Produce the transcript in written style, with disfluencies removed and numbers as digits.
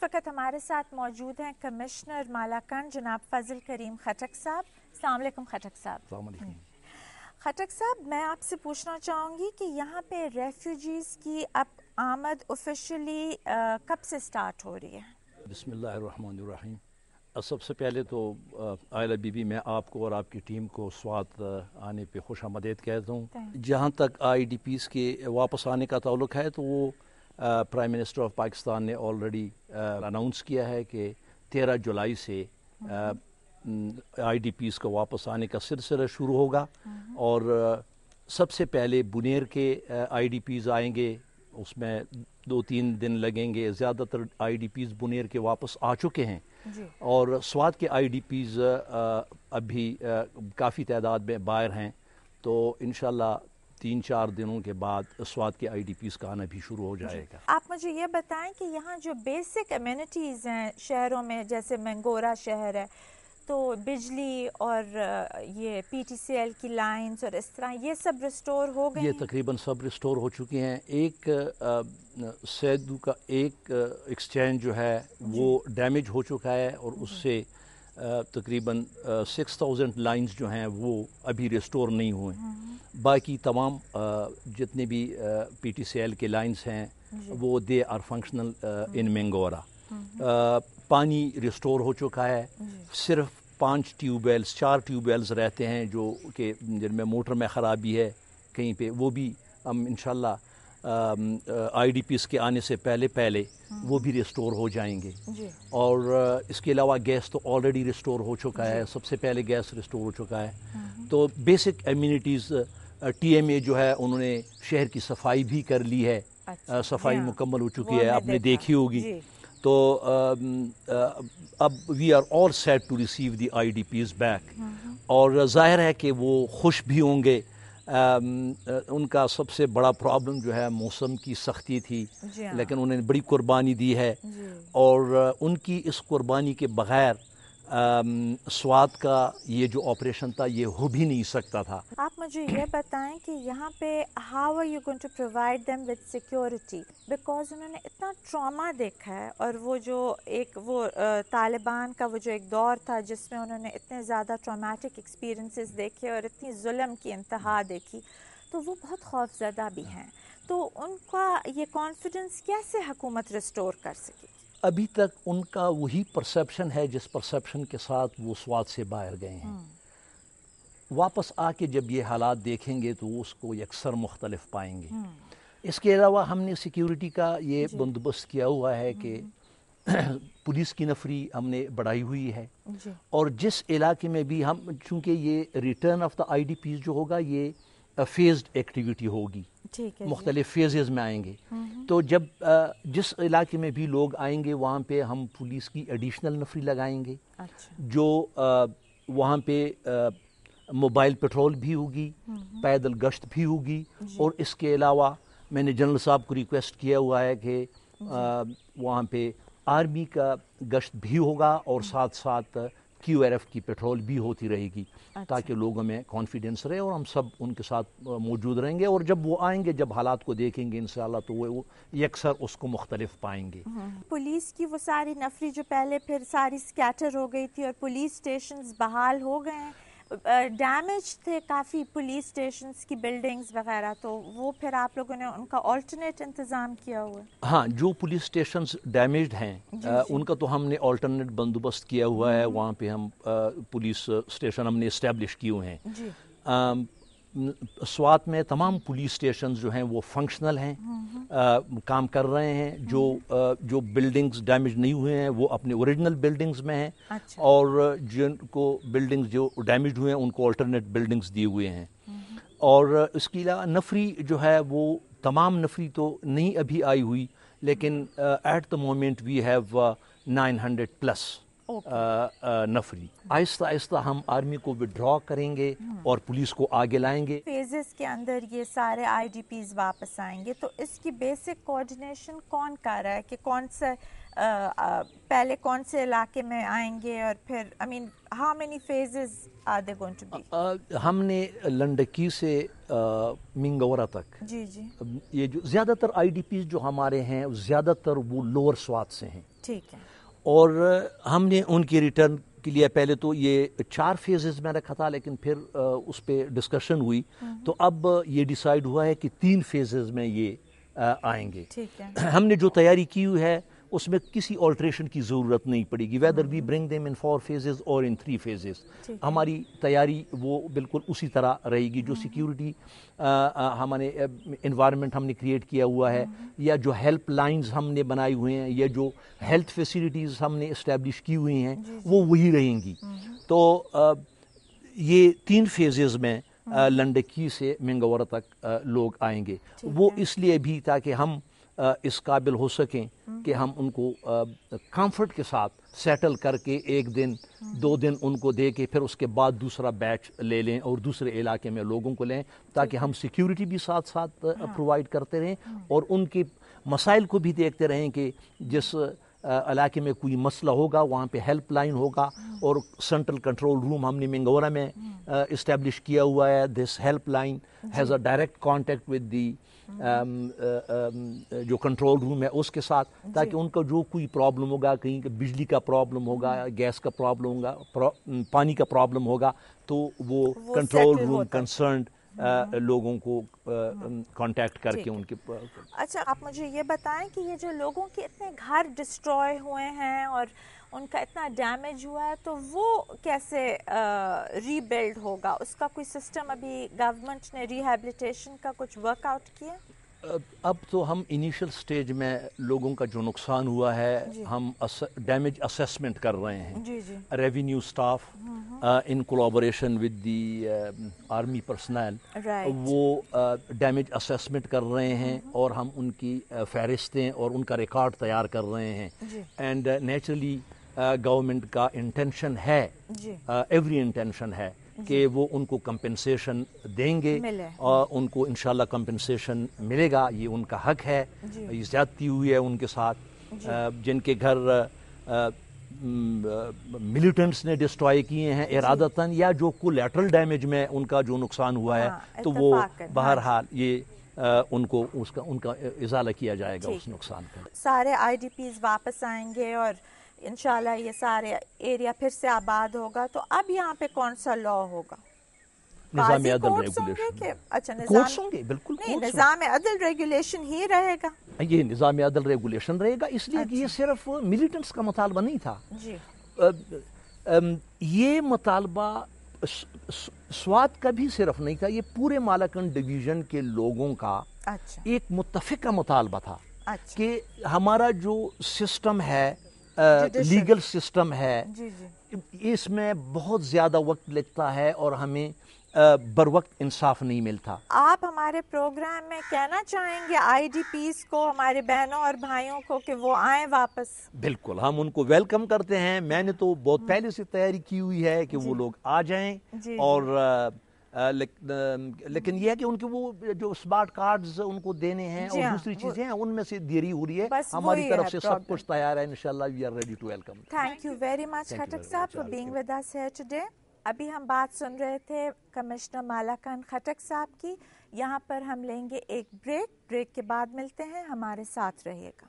اس وقت ہمارے ساتھ موجود ہیں کمشنر مالاکنڈ جناب فضل کریم خٹک صاحب. السلام علیکم خٹک صاحب. السلام علیکم. خٹک صاحب, میں آپ سے پوچھنا چاہوں گی کہ یہاں پہ ریفیوجیز کی اب آمد آفیشلی کب سے سٹارٹ ہو رہی ہے؟ بسم اللہ الرحمن الرحیم. سب سے پہلے تو عائلہ بی بی میں آپ کو اور آپ کی ٹیم کو سوات آنے پہ خوش آمدید کہتا ہوں. جہاں تک آئی ڈی پیز کے واپس آنے کا تعلق ہے تو وہ پرائم منسٹر آف پاکستان نے آلریڈی اناؤنس کیا ہے کہ 13 جولائی سے آئی ڈی پیز کا واپس آنے کا سلسلہ شروع ہوگا. اور سب سے پہلے بنیر کے آئی ڈی پیز آئیں گے, اس میں 2-3 دن لگیں گے. زیادہ تر آئی ڈی پیز بنیر کے واپس آ چکے ہیں اور سوات کے آئی ڈی پیز ابھی کافی تعداد میں باہر ہیں. تو انشاءاللہ 3-4 دنوں کے بعد سوات کے آئی ڈی پیز کا آنا بھی شروع ہو جائے گا. آپ مجھے یہ بتائیں کہ یہاں جو بیسک امینٹیز ہیں شہروں میں, جیسے منگورا شہر ہے, تو بجلی اور یہ پی ٹی سی ایل کی لائنز اور اس طرح یہ سب ریسٹور ہو گئے ہیں؟ یہ تقریباً سب ریسٹور ہو چکی ہیں. ایک سیدو کا ایک ایکسچینج جو ہے وہ ڈیمیج ہو چکا ہے اور اس سے تقریباً 6000 لائنز جو ہیں وہ ابھی ریسٹور نہیں ہوئے. باقی تمام جتنے بھی پی ٹی سی ایل کے لائنز ہیں وہ دے آر فنکشنل ان مینگورا. پانی ریسٹور ہو چکا ہے. صرف 4 ٹیوب ویلز رہتے ہیں جو کہ جن میں موٹر میں خرابی ہے کہیں پہ, وہ بھی ہم انشاءاللہ آئی ڈی پیز کے آنے سے پہلے وہ بھی ریسٹور ہو جائیں گے. اور اس کے علاوہ گیس تو آلریڈی ریسٹور ہو چکا ہے, سب سے پہلے گیس ریسٹور ہو چکا ہے. تو بیسک ایمینٹیز ٹی ایم اے جو ہے انہوں نے شہر کی صفائی بھی کر لی ہے, صفائی مکمل ہو چکی ہے, آپ نے دیکھی ہوگی. تو اب we are all set to receive the I D Ps back. اور ظاہر ہے کہ وہ خوش بھی ہوں گے. ان کا سب سے بڑا پرابلم جو ہے موسم کی سختی تھی, لیکن انہوں نے بڑی قربانی دی ہے. اور ان کی اس قربانی کے بغیر سوات کا یہ جو آپریشن تھا یہ ہو بھی نہیں سکتا تھا. آپ مجھے یہ بتائیں کہ یہاں پہ how are you going to provide them with security, because انہوں نے اتنا ٹراما دیکھا ہے, اور وہ جو ایک وہ طالبان کا وہ جو ایک دور تھا جس میں انہوں نے اتنے زیادہ ٹرامیٹک ایکسپیرینسز دیکھے اور اتنی ظلم کی انتہا دیکھی, تو وہ بہت خوف زدہ بھی ہیں. تو ان کا یہ کانفیڈنس کیسے حکومت ریسٹور کر سکے؟ ابھی تک ان کا وہی پرسیپشن ہے جس پرسیپشن کے ساتھ وہ سوات سے باہر گئے ہیں. واپس آ کے جب یہ حالات دیکھیں گے تو اس کو یکسر مختلف پائیں گے. اس کے علاوہ ہم نے سیکیورٹی کا یہ بندوبست کیا ہوا ہے کہ پولیس کی نفری ہم نے بڑھائی ہوئی ہے. اور جس علاقے میں بھی ہم, چونکہ یہ return of the I D Ps جو ہوگا یہ فیزڈ ایکٹیویٹی ہوگی, مختلف فیزز میں آئیں گے. تو جب جس علاقے میں بھی لوگ آئیں گے وہاں پہ ہم پولیس کی ایڈیشنل نفری لگائیں گے, جو وہاں پہ موبائل پیٹرول بھی ہوگی, پیدل گشت بھی ہوگی. اور اس کے علاوہ میں نے جنرل صاحب کو ریکویسٹ کیا ہوا ہے کہ وہاں پہ آرمی کا گشت بھی ہوگا اور ساتھ ساتھ کیو آر ایف کی پیٹرول بھی ہوتی رہے گی, تاکہ لوگوں میں کانفیڈنس رہے. اور ہم سب ان کے ساتھ موجود رہیں گے, اور جب وہ آئیں گے, جب حالات کو دیکھیں گے انشاءاللہ, تو وہ یکسر اس کو مختلف پائیں گے. پولیس کی وہ ساری نفری جو پہلے پھر ساری سکیٹر ہو گئی تھی اور پولیس اسٹیشنز بحال ہو گئے ہیں, ڈیمیج تھے کافی پولیس اسٹیشنز کی بلڈنگز وغیرہ, تو وہ پھر آپ لوگوں نے ان کا آلٹرنیٹ انتظام کیا ہوا ہے؟ ہاں, جو پولیس اسٹیشنز ڈیمیجڈ ہیں ان کا تو ہم نے آلٹرنیٹ بندوبست کیا ہوا ہے. وہاں پہ ہم پولیس اسٹیشن ہم نے اسٹیبلش کیے ہوئے ہیں. سوات میں تمام پولیس اسٹیشنز جو ہیں وہ فنکشنل ہیں, کام کر رہے ہیں. جو بلڈنگز ڈیمیج نہیں ہوئے ہیں وہ اپنے اوریجنل بلڈنگز میں ہیں, اور جن کو بلڈنگز جو ڈیمیج ہوئے ہیں ان کو آلٹرنیٹ بلڈنگز دیے ہوئے ہیں. اور اس کے علاوہ نفری جو ہے وہ تمام نفری تو نہیں ابھی آئی ہوئی, لیکن at the moment we have 900+ نفری. آہستہ آہستہ ہم آرمی کو وڈرا کریں گے اور پولیس کو آگے لائیں گے. فیزز کے اندر یہ سارے آئی ڈی پیز واپس آئیں گے, تو اس کی بیسک کوآرڈینیشن کون کر رہا ہے کہ کون سے پہلے کون سے علاقے میں آئیں گے اور پھر I mean how many phases are they going to be؟ ہم نے لنڈکی سے منگورا تک، جی جی یہ جو زیادہ تر آئی ڈی پیز جو ہمارے ہیں زیادہ تر وہ لوور سوات سے ہیں، ٹھیک ہے، اور ہم نے ان کی ریٹرن کے لیے پہلے تو یہ 4 فیزز میں رکھا تھا، لیکن پھر اس پہ ڈسکشن ہوئی تو اب یہ ڈیسائیڈ ہوا ہے کہ 3 فیزز میں یہ آئیں گے۔ ٹھیک ہے، ہم نے جو تیاری کی ہوئی ہے اس میں کسی آلٹریشن کی ضرورت نہیں پڑے گی، whether we bring them in 4 phases اور ان 3 فیزز، ہماری تیاری وہ بالکل اسی طرح رہے گی۔ جو سیکیورٹی ہمارے انوائرمنٹ ہم نے کریٹ کیا ہوا ہے، یا جو ہیلپ لائنز ہم نے بنائی ہوئے ہیں، یا جو ہیلتھ فیسلٹیز ہم نے اسٹیبلش کی ہوئی ہیں وہ وہی رہیں گی۔ تو یہ 3 فیزز میں لنڈکی سے منگورا تک لوگ آئیں گے، وہ اس لیے بھی تاکہ ہم اس قابل ہو سکیں کہ ہم ان کو کمفرٹ کے ساتھ سیٹل کر کے 1 دن 2 دن ان کو دے کے پھر اس کے بعد دوسرا بیچ لے لیں اور دوسرے علاقے میں لوگوں کو لیں، تاکہ ہم سیکیورٹی بھی ساتھ ساتھ پرووائڈ کرتے رہیں اور ان کے مسائل کو بھی دیکھتے رہیں کہ جس علاقے میں کوئی مسئلہ ہوگا وہاں پہ ہیلپ لائن ہوگا، اور سینٹرل کنٹرول روم ہم نے منگورا میں اسٹیبلش کیا ہوا ہے۔ This helpline has a direct contact with the جو کنٹرول روم ہے اس کے ساتھ، تاکہ ان کا جو کوئی پرابلم ہوگا، کہیں بجلی کا پرابلم ہوگا، گیس کا پرابلم ہوگا، پانی کا پرابلم ہوگا، تو وہ کنٹرول روم کنسرنڈ لوگوں کو کانٹیکٹ کر کے ان کے۔ اچھا آپ مجھے یہ بتائیں کہ یہ جو لوگوں کے اتنے گھر ڈسٹروائے ہوئے ہیں اور ان کا اتنا ڈیمیج ہوا ہے، تو وہ کیسے ری بلڈ ہوگا؟ اس کا کوئی سسٹم ابھی گورنمنٹ نے ریہیبلیٹیشن کا کچھ ورک آؤٹ کیا؟ اب تو ہم انیشل سٹیج میں لوگوں کا جو نقصان ہوا ہے ہم ڈیمیج اسیسمنٹ کر رہے ہیں۔ جی جی revenue staff in collaboration with the army personnel وہ ڈیمیج اسیسمنٹ کر رہے ہیں، اور ہم ان کی فہرستیں اور ان کا ریکارڈ تیار کر رہے ہیں۔ اینڈ نیچرلی گورنمنٹ کا انٹینشن ہے، ایوری انٹینشن ہے کہ وہ ان کو کمپنسیشن دیں گے، اور ان کو انشاءاللہ کمپنسیشن ملے گا، یہ ان کا حق ہے۔ یہ زیادتی ہوئی ہے ان کے ساتھ، جن کے گھر ملیٹنٹس نے ڈسٹرائے کیے ہیں ارادتاً، یا جو کولیٹرل ڈیمیج میں ان کا جو نقصان ہوا ہے، تو وہ بہرحال یہ ان کو ان کا ازالہ کیا جائے گا اس نقصان کا۔ سارے آئی ڈی پیز واپس آئیں گے اور انشاءاللہ یہ سارے ایریا پھر سے آباد ہوگا، تو اب یہاں پہ کون سا لا ہوگا؟ نظام عدل ریگولیشن۔ اچھا کورٹس ہوں گے، بالکل نظام عدل ریگولیشن ہی رہے گا۔ یہ نظام عدل ریگولیشن رہے گا، اس لیے کہ یہ صرف ملیٹنٹس کا مطالبہ نہیں تھا، جی یہ مطالبہ سوات کا بھی صرف نہیں تھا، یہ پورے مالاکنڈ ڈویژن کے لوگوں کا ایک متفقہ مطالبہ تھا کہ ہمارا جو سسٹم ہے، لیگل سسٹم ہے، اس میں بہت زیادہ وقت لگتا ہے اور ہمیں بر وقت انصاف نہیں ملتا۔ آپ ہمارے پروگرام میں کہنا چاہیں گے آئی ڈی پیز کو، ہمارے بہنوں اور بھائیوں کو، کہ وہ آئیں واپس؟ بالکل، ہم ان کو ویلکم کرتے ہیں۔ میں نے تو بہت پہلے سے تیاری کی ہوئی ہے کہ وہ لوگ آ جائیں، اور لیکن یہ ہے کہ ان کے وہ جو اسمارٹ کارڈز ان کو دینے ہیں اور دوسری چیزیں ہیں، ان میں سے دیری ہو رہی ہے۔ ہماری طرف سے سب کچھ تیار ہے، انشاءاللہ we are ready to welcome. Thank you very much Khattak صاحب for being with us here today. ابھی ہم بات سن رہے تھے کمشنر مالاکنڈ خٹک صاحب کی۔ یہاں پر ہم لیں گے ایک بریک کے بعد ملتے ہیں، ہمارے ساتھ رہیے گا۔